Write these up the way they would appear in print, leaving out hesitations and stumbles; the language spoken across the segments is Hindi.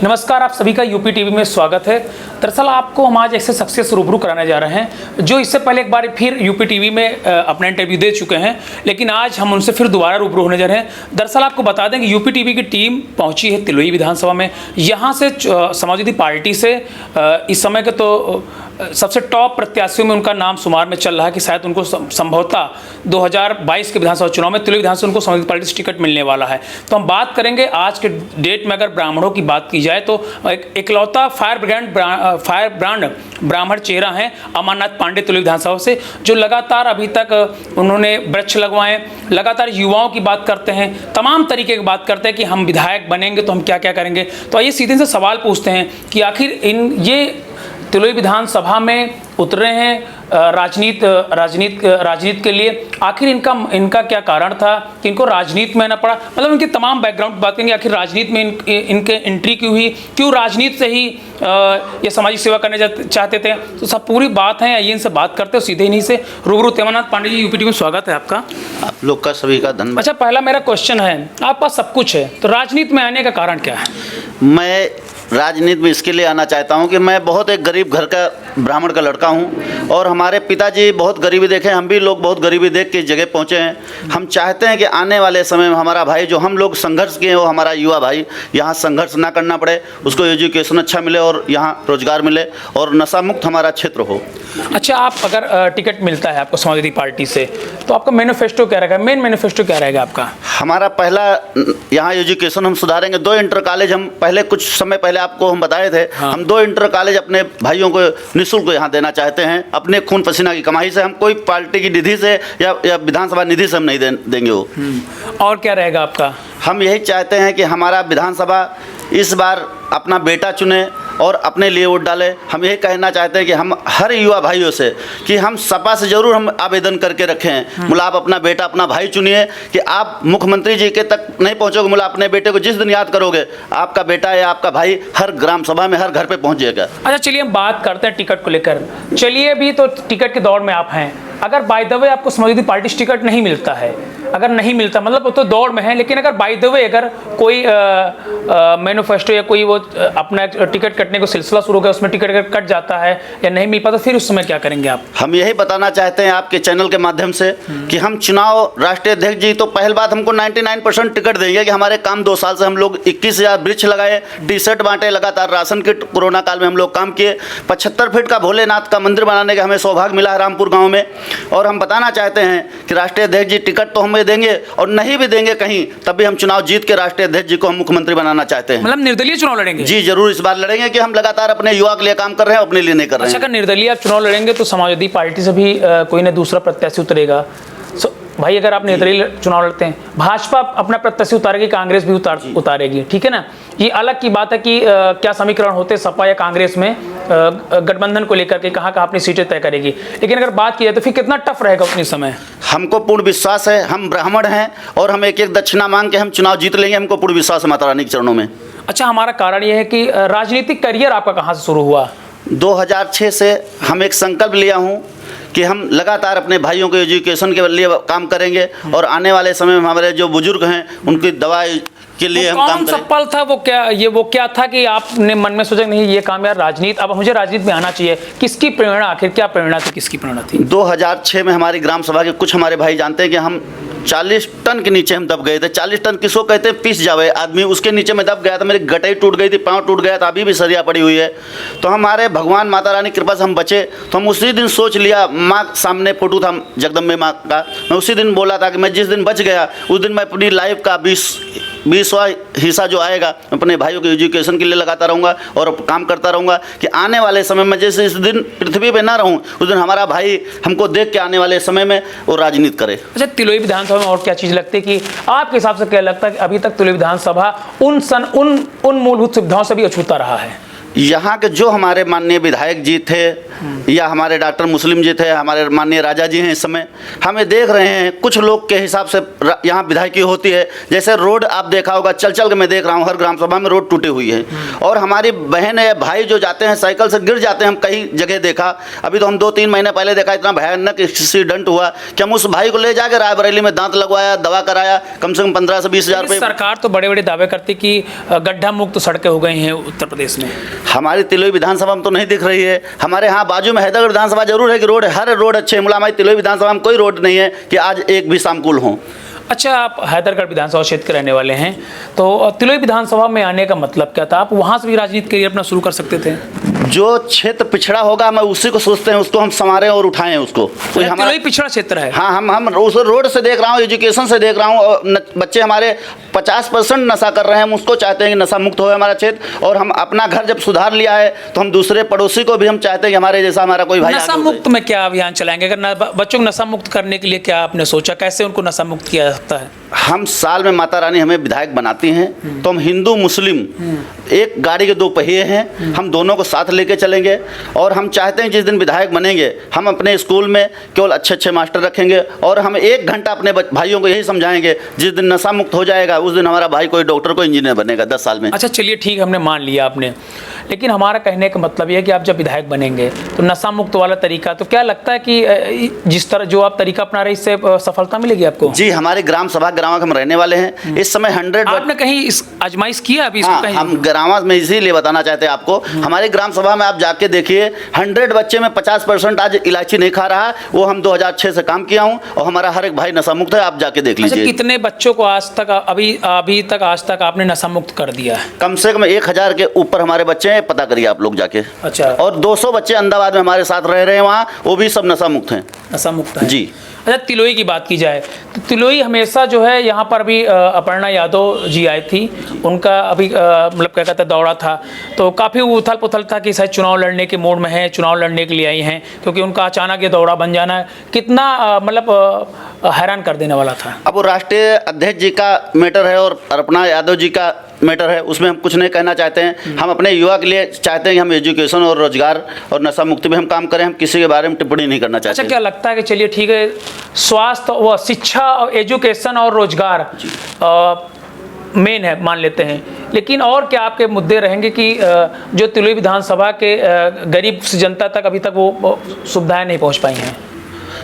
नमस्कार, आप सभी का यूपी टीवी में स्वागत है। दरअसल आपको हम आज ऐसे शख्सियत से रूबरू कराने जा रहे हैं जो इससे पहले एक बार फिर यूपी टीवी में अपना इंटरव्यू दे चुके हैं, लेकिन आज हम उनसे फिर दोबारा रूबरू होने जा रहे हैं। दरअसल आपको बता दें कि यूपी टीवी की टीम पहुंची है तिलोई विधानसभा में। यहाँ से समाजवादी पार्टी से इस समय के तो सबसे टॉप प्रत्याशियों में उनका नाम शुमार में चल रहा है कि शायद उनको संभवतः 2022 के विधानसभा चुनाव में तिलोई विधानसभा उनको समाजवादी पार्टी से टिकट मिलने वाला है। तो हम बात करेंगे आज के डेट में अगर ब्राह्मणों की बात की जाए तो इकलौता फायर ब्रांड ब्राह्मण चेहरा हैं अमरनाथ पांडे तिलोई विधानसभा से, जो लगातार अभी तक उन्होंने वृक्ष लगवाएं, लगातार युवाओं की बात करते हैं, तमाम तरीके की बात करते हैं कि हम विधायक बनेंगे तो हम क्या क्या करेंगे। तो आइए सीधे से सवाल पूछते हैं कि आखिर ये तिलोई विधानसभा में उतरे हैं राजनीति के लिए, आखिर इनका क्या कारण था कि इनको राजनीति में आना पड़ा। मतलब इनके तमाम बैकग्राउंड की बात करेंगे, आखिर राजनीति में इनके एंट्री क्यों हुई, क्यों राजनीति से ही ये सामाजिक सेवा करने चाहते थे। तो सब पूरी बात है, आइए इनसे बात करते हो सीधे इन्हीं से रूबरू। अमरनाथ पांडे जी, यूपी टीवी में स्वागत है आपका। आप लोग का सभी का धन्यवाद। अच्छा, पहला मेरा क्वेश्चन है, आपके पास सब कुछ है तो राजनीति में आने का कारण क्या है? मैं राजनीति में इसके लिए आना चाहता हूं कि मैं बहुत एक गरीब घर का ब्राह्मण का लड़का हूं और हमारे पिताजी बहुत गरीबी देखे, हम भी लोग बहुत गरीबी देख के इस जगह पहुंचे हैं। हम चाहते हैं कि आने वाले समय में हमारा भाई जो हम लोग संघर्ष किए, वो हमारा युवा भाई यहाँ संघर्ष ना करना पड़े, उसको एजुकेशन अच्छा मिले और यहाँ रोजगार मिले और नशा मुक्त हमारा क्षेत्र हो। अच्छा, आप अगर टिकट मिलता है आपको समाजवादी पार्टी से तो आपका मैनिफेस्टो क्या रहेगा? मेन मैनिफेस्टो क्या रहेगा आपका? हमारा पहला यहाँ एजुकेशन हम सुधारेंगे। 2 इंटर कॉलेज हम पहले कुछ समय पहले आपको हम बताए थे। हाँ। हम 2 इंटर कॉलेज अपने भाइयों को निःशुल्क यहाँ देना चाहते हैं, अपने खून पसीना की कमाई से। हम कोई पार्टी की निधि से या विधानसभा निधि से हम नहीं देंगे वो। और क्या रहेगा आपका? हम यही चाहते हैं कि हमारा विधानसभा इस बार अपना बेटा चुने और अपने लिए वोट डाले। हम यही कहना चाहते हैं कि हम हर युवा भाइयों से कि हम सपा से जरूर हम आवेदन करके रखें, मतलब आप अपना बेटा अपना भाई चुनिए कि आप मुख्यमंत्री जी के तक नहीं पहुंचोगे, मतलब अपने बेटे को जिस दिन याद करोगे आपका बेटा या आपका भाई हर ग्राम सभा में हर घर पे पहुंच जाएगा। अच्छा, चलिए हम बात करते हैं टिकट को लेकर। चलिए, अभी तो टिकट के दौड़ में आप हैं, अगर बाय द वे आपको समाजवादी पार्टी से टिकट नहीं मिलता है, अगर नहीं मिलता मतलब वो तो दौड़ में है, लेकिन अगर बाय द वे अगर कोई मैनिफेस्टो या कोई वो अपना टिकट कटने को सिलसिला शुरू हो गया, उसमें टिकट कट जाता है या नहीं मिल पाता, फिर उस समय क्या करेंगे आप? हम यही बताना चाहते हैं आपके चैनल के माध्यम से कि हम चुनाव राष्ट्रीय अध्यक्ष जी तो पहली बात हमको 99% टिकट देंगे कि हमारे काम 2 साल से हम लोग 21,000 वृक्ष लगाए, टी-शर्ट बांटे, लगातार राशन किट, कोरोना काल में हम लोग काम किए, 75 फीट का भोलेनाथ का मंदिर बनाने का हमें सौभाग्य मिला है रामपुर गाँव में। और हम बताना चाहते हैं कि राष्ट्रीय अध्यक्ष जी टिकट तो हमें देंगे और नहीं भी देंगे कहीं तब भी हम चुनाव जीत के राष्ट्रीय अध्यक्ष जी को हम मुख्यमंत्री बनाना चाहते हैं। मतलब निर्दलीय चुनाव लड़ेंगे? जी जरूर, इस बार लड़ेंगे कि हम लगातार अपने युवा के लिए काम कर रहे हैं, अपने लिए नहीं कर रहे हैं। अच्छा, अगर निर्दलीय आप चुनाव लड़ेंगे तो समाजवादी पार्टी से भी कोई ना दूसरा प्रत्याशी उतरेगा। भाई, अगर आप निर्दलीय चुनाव लड़ते हैं, भाजपा अपना प्रत्याशी उतारेगी, कांग्रेस भी उतारेगी, ठीक है ना। ये अलग की बात है कि क्या समीकरण होते सपा या कांग्रेस में गठबंधन को लेकर के कहाँ अपनी सीटें तय करेगी। लेकिन अगर बात की जाए तो फिर कितना टफ रहेगा उतनी समय? हमको पूर्ण विश्वास है, हम ब्राह्मण हैं और हम एक दक्षिणा मांग के हम चुनाव जीत लेंगे। हमको पूर्ण विश्वास है माता रानी के चरणों में। अच्छा, हमारा कारण यह है कि राजनीतिक करियर आपका कहाँ से शुरू हुआ? 2006 से हम एक संकल्प लिया हूँ कि हम लगातार अपने भाइयों के एजुकेशन के लिए काम करेंगे और आने वाले समय में हमारे जो बुजुर्ग हैं उनकी दवाई के लिए हम काम करें। पल था वो क्या था कि आपने मन में सोचा नहीं ये काम यार राजनीति, अब मुझे राजनीति में आना चाहिए? किसकी प्रेरणा, आखिर क्या प्रेरणा थी, किसकी प्रेरणा थी? 2006 में हमारी ग्राम सभा के कुछ हमारे भाई जानते हैं कि हम 40 टन के नीचे हम दब गए थे। 40 टन किसको कहते हैं? पीस जावे आदमी, उसके नीचे में दब गया था। मेरी गटई टूट गई थी, पाँव टूट गया था, अभी भी सरिया पड़ी हुई है। तो हमारे भगवान माता रानी कृपा से हम बचे। तो हम उसी दिन सोच लिया, माँ सामने फोटो था जगदम्बे माँ का, मैं उसी दिन बोला था कि मैं जिस दिन बच गया उस दिन मैं अपनी लाइफ का 20वां हिस्सा जो आएगा अपने भाइयों के एजुकेशन के लिए लगाता रहूँगा और काम करता रहूँगा कि आने वाले समय में जैसे इस दिन पृथ्वी पे ना रहूँ उस दिन हमारा भाई हमको देख के आने वाले समय में वो राजनीति करे। अच्छा, तिलोई विधानसभा में और क्या चीज़ लगती है कि आपके हिसाब से क्या लगता है कि अभी तक तिलोई विधानसभा उन मूलभूत सुविधाओं से भी अछूता रहा है? यहाँ के जो हमारे माननीय विधायक जी थे या हमारे डॉक्टर मुस्लिम जी थे, हमारे माननीय राजा जी हैं इस समय, हमें देख रहे हैं कुछ लोग के हिसाब से यहाँ विधायकी होती है। जैसे रोड आप देखा होगा, चल चल के मैं देख रहा हूँ हर ग्राम सभा में रोड टूटी हुई है, और हमारी बहन या भाई जो जाते हैं साइकिल से गिर जाते हैं। हम कई जगह देखा, अभी तो हम 2-3 महीने पहले देखा, इतना भयानक एक्सीडेंट हुआ कि हम उस भाई को ले जाकर रायबरेली में दांत लगवाया, दवा कराया, कम से कम 15 से 20 हज़ार रुपये। सरकार तो बड़े बड़े दावे करती कि गड्ढा मुक्त सड़कें हो गई हैं उत्तर प्रदेश में। हमारी तिलोई विधानसभा में तो नहीं दिख रही है। हमारे यहाँ बाजू में हैदरगढ़ विधानसभा जरूर है कि रोड, हर रोड अच्छे, मतलब हमारी तिलोई विधानसभा में कोई रोड नहीं है कि आज एक भी सानुकूल हो। अच्छा, आप हैदरगढ़ विधानसभा क्षेत्र के रहने वाले हैं, तो तिलोई विधानसभा में आने का मतलब क्या था? आप वहाँ से भी राजनीति करियर अपना शुरू कर सकते थे। जो क्षेत्र पिछड़ा होगा मैं उसी को सोचते हैं, उसको हम संवारें और उठाएं उसको। कोई हमारा तिलोई पिछड़ा क्षेत्र है। हाँ, हम उस रोड से देख रहा हूँ, एजुकेशन से देख रहा हूँ, और बच्चे हमारे 50% नशा कर रहे हैं। हम उसको चाहते हैं कि नशा मुक्त हो हमारा क्षेत्र, और हम अपना घर जब सुधार लिया है तो हम दूसरे पड़ोसी को भी हम चाहते हैं कि हमारे जैसा हमारा कोई भाई। नशा मुक्त में क्या अभियान चलाएंगे? अगर बच्चों को नशा मुक्त करने के लिए क्या आपने सोचा, कैसे उनको नशा मुक्त किया जाता है? हम साल में माता रानी हमें विधायक बनाती हैं, तो हम हिंदू मुस्लिम एक गाड़ी के 2 पहिए हैं, हम दोनों को साथ लेके चलेंगे। और हम चाहते हैं जिस दिन विधायक बनेंगे हम अपने स्कूल में केवल अच्छे मास्टर रखेंगे, और हम 1 घंटा अपने भाइयों को यही समझाएंगे, जिस दिन नशा मुक्त हो जाएगा उस दिन हमारा भाई कोई डॉक्टर, कोई इंजीनियर बनेगा 10 साल में। अच्छा चलिए ठीक, हमने मान लिया आपने, लेकिन हमारा कहने का मतलब ये है कि आप जब विधायक बनेंगे तो नशा मुक्त वाला तरीका, तो क्या लगता है कि जिस तरह जो आप तरीका अपना रहे इससे सफलता मिलेगी आपको? जी, हमारे ग्राम सभा ग्रामा हम रहने वाले हैं इस समय 100। आपने कहीं इस आजमाइश किया अभी इसको? हाँ, कहीं हम ग्रामा में इसीलिए बताना चाहते हैं आपको, हमारे ग्राम सभा में आप जाके देखिए 100 बच्चे में 50% आज इलायची नहीं खा रहा। वो हम 2006 से काम किया हूँ, और हमारा हर एक भाई नशा मुक्त है, आप जाके देख लीजिए। कितने बच्चों को आज तक अभी तक आज तक आपने नशा मुक्त कर दिया है? कम से कम 1000 के ऊपर हमारे बच्चे हैं, पता करिए आप लोग जाके। अच्छा। और 200 बच्चे अहमदाबाद में हमारे साथ रह रहे हैं वहाँ, वो भी सब नशा मुक्त हैं। नशा मुक्त है जी। अच्छा, तिलोई की बात की जाए तो तिलोई हमेशा जो है यहाँ पर अभी अपर्णा यादव जी आई थी, उनका अभी मतलब क्या कहते हैं दौरा था, तो काफ़ी उथल पुथल था कि शायद चुनाव लड़ने के मूड में है, चुनाव लड़ने के लिए आई हैं, क्योंकि उनका अचानक ये दौरा बन जाना कितना मतलब हैरान कर देने वाला था। अब वो राष्ट्रीय अध्यक्ष जी का मैटर है और अपर्णा यादव जी का मैटर है, उसमें हम कुछ नहीं कहना चाहते हैं। हम अपने युवा के लिए चाहते हैं कि हम एजुकेशन और रोजगार और नशा मुक्ति में हम काम करें, हम किसी के बारे में टिप्पणी नहीं करना चाहते। अच्छा, क्या लगता है कि चलिए ठीक है, स्वास्थ्य व शिक्षा और एजुकेशन और रोजगार मेन है मान लेते हैं, लेकिन और क्या आपके मुद्दे रहेंगे कि जो तिलोई विधानसभा के गरीब जनता तक अभी तक वो सुविधाएं नहीं पहुंच पाई हैं?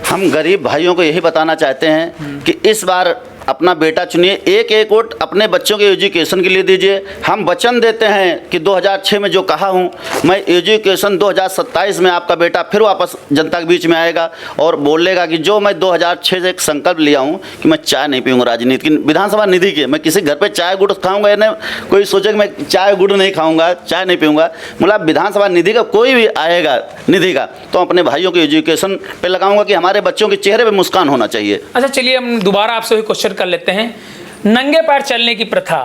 हम गरीब भाइयों को यही बताना चाहते हैं कि इस बार अपना बेटा चुनिए, एक वोट अपने बच्चों के एजुकेशन के लिए दीजिए। हम वचन देते हैं कि 2006 में जो कहा हूँ मैं, एजुकेशन 2027 में आपका बेटा फिर वापस जनता के बीच में आएगा और बोलेगा कि जो मैं 2006 से एक संकल्प लिया हूँ कि मैं चाय नहीं पीऊँगा राजनीति की, विधानसभा निधि के, मैं किसी घर पे चाय गुड़ खाऊंगा या नहीं, कोई सोचे कि मैं चाय गुड़ नहीं खाऊंगा, चाय नहीं पीऊँगा, मतलब विधानसभा निधि का कोई भी आएगा निधि का तो अपने भाइयों के एजुकेशन पे लगाऊंगा कि हमारे बच्चों के चेहरे पे मुस्कान होना चाहिए। अच्छा चलिए, हम दोबारा आपसे वही क्वेश्चन कर लेते हैं। नंगे पैर चलने की प्रथा,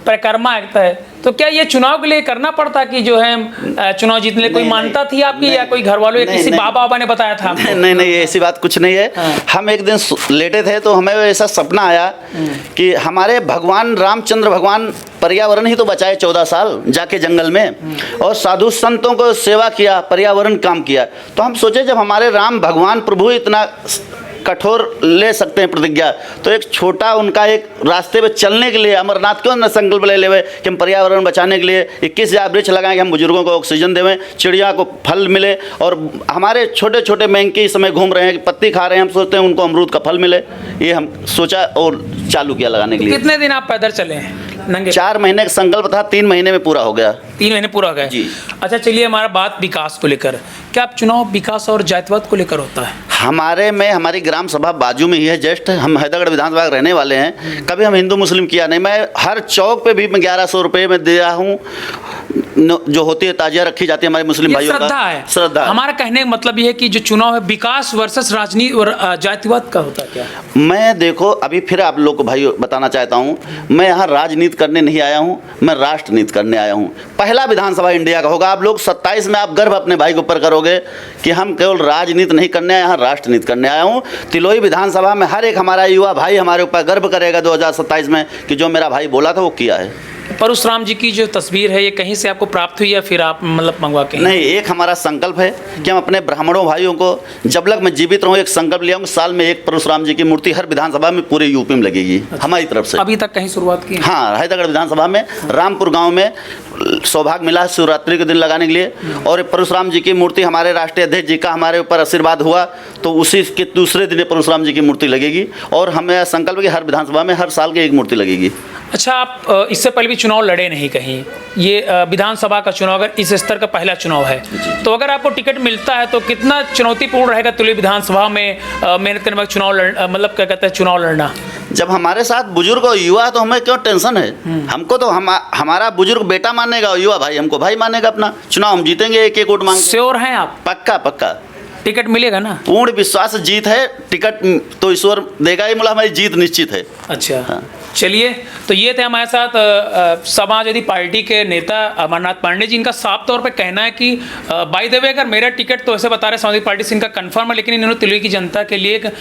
परिक्रमा है, तो क्या ये चुनाव के लिए करना पड़ता कि जो है चुनाव जीतने लिए कोई मान्यता थी आपकी, या कोई घर वालों या किसी बाबा ने बताया था आपको? नहीं, ऐसी बात कुछ नहीं है। हाँ। हम एक दिन लेटे थे तो हमें ऐसा सपना आया कि हमारे भगवान रामचंद्र भगवान पर्यावरण ही तो बचाए 14 साल जाके जंगल में, और साधु संतों को सेवा किया, पर्यावरण काम किया। तो हम सोचे जब हमारे राम भगवान प्रभु इतना कठोर ले सकते हैं प्रतिज्ञा, तो एक छोटा उनका एक रास्ते पे चलने के लिए अमरनाथ क्यों न संकल्प ले लेवे कि हम पर्यावरण बचाने के लिए 21,000 वृक्ष लगाएं कि हम बुजुर्गों को ऑक्सीजन देवें, चिड़िया को फल मिले, और हमारे छोटे छोटे मैंकी इस समय घूम रहे हैं कि पत्ती खा रहे हैं, हम सोचते हैं उनको अमरूद का फल मिले। ये हम सोचा और चालू किया लगाने के लिए। कितने दिन आप पैदल चले हैं नंगे? 4 महीने का संकल्प था, 3 महीने में पूरा हो गया। 3 महीने पूरा हो गए जी। अच्छा चलिए, हमारा बात विकास को लेकर, क्या आप चुनाव विकास और जातिवाद को लेकर होता है? हमारे में हमारी ग्राम सभा बाजू में ही है, जस्ट हम हैदरगढ़ विधानसभा के रहने वाले हैं, कभी हम हिंदू मुस्लिम किया नहीं। मैं हर चौक पे भी मैं 1100 रुपये में दिया हूँ, जो होती है ताजिया रखी जाती है हमारे मुस्लिम भाइयों का। श्रद्धा है, श्रद्धा। हमारा कहने का मतलब ये है कि जो चुनाव है विकास वर्सेस राजनीति और जातिवाद का होता है क्या? मैं देखो अभी फिर आप लोग को भाई बताना चाहता हूँ, मैं यहाँ राजनीति करने नहीं आया हूँ, मैं राष्ट्रनीति करने आया हूँ। पहला विधानसभा इंडिया का होगा, आप लोग 27 में आप गर्व अपने भाई के ऊपर करोगे कि हम केवल राजनीति नहीं करने आए, यहाँ राष्ट्रनीति करने आया हूँ। तिलोई विधानसभा में हर एक हमारा युवा भाई हमारे ऊपर गर्व करेगा 2027 में कि जो मेरा भाई बोला था वो किया है। परशुराम जी की जो तस्वीर है, ये कहीं से आपको प्राप्त हुई या फिर आप मतलब मंगवा के? नहीं, एक हमारा संकल्प है कि हम अपने ब्राह्मणों भाइयों को जब तक मैं जीवित रहूँ एक संकल्प लिया हूँ, साल में एक परशुराम जी की मूर्ति हर विधानसभा में पूरे यूपी में लगेगी हमारी तरफ से। अभी तक कहीं शुरुआत की? हाँ, हैदरगढ़ विधानसभा में रामपुर गांव में सौभाग्य मिला है शिवरात्रि के दिन लगाने के लिए, और परशुराम जी की मूर्ति हमारे राष्ट्रीय अध्यक्ष जी का हमारे ऊपर आशीर्वाद हुआ तो उसी के दूसरे दिन परशुराम जी की मूर्ति लगेगी, और हमें संकल्प है कि हर विधानसभा में हर साल की एक मूर्ति लगेगी। अच्छा, आप इससे पहले भी चुनाव लड़े नहीं कहीं, ये विधानसभा का चुनाव अगर इस स्तर का पहला चुनाव है, तो अगर आपको टिकट मिलता है तो कितना चुनौतीपूर्ण रहेगा तुले विधानसभा में मेहनत करने के बाद मतलब क्या कहते हैं चुनाव लड़ना? जब हमारे साथ बुजुर्ग और युवा है तो हमें क्यों टेंशन है? हमको तो हमारा बुजुर्ग बेटा मानेगा और युवा भाई हमको भाई मानेगा अपना। चुनाव हम जीतेंगे, एक एक वोट मांग। श्योर हैं आप? पक्का पक्का टिकट मिलेगा ना? पूर्ण विश्वास, जीत है, टिकट तो ईश्वर देगा ही, मतलब हमारी जीत निश्चित है। अच्छा हाँ। चलिए, तो ये थे हमारे साथ समाजवादी पार्टी के नेता अमरनाथ पांडे जी। इनका साफ तौर पे कहना है कि बाय द वे अगर मेरा टिकट तो ऐसे बता रहे समाजवादी पार्टी से इनका कंफर्म है, लेकिन इन्होंने तिलुई की जनता के लिए एक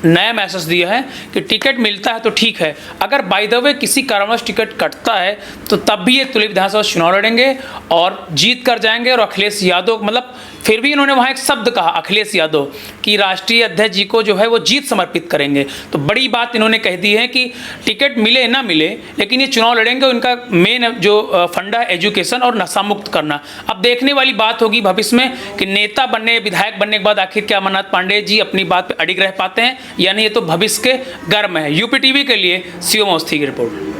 नया मैसेज दिया है कि टिकट मिलता है तो ठीक है, अगर बाय द वे किसी कारणवश टिकट कटता है तो तब भी ये तिलुई विधानसभा चुनाव लड़ेंगे और जीत कर जाएंगे। और अखिलेश यादव, मतलब फिर भी इन्होंने वहाँ एक शब्द कहा अखिलेश यादव कि राष्ट्रीय अध्यक्ष जी को जो है वो जीत समर्पित करेंगे। तो बड़ी बात इन्होंने कह दी है कि टिकट मिले ना मिले लेकिन ये चुनाव लड़ेंगे। उनका मेन जो फंडा है एजुकेशन और नशा मुक्त करना। अब देखने वाली बात होगी भविष्य में कि नेता बनने, विधायक बनने के बाद आखिर क्या अमरनाथ पांडे जी अपनी बात पर अडिग रह पाते हैं, यानी ये तो भविष्य के गर्म है। यूपी टीवी के लिए शिवम अवस्थी की रिपोर्ट।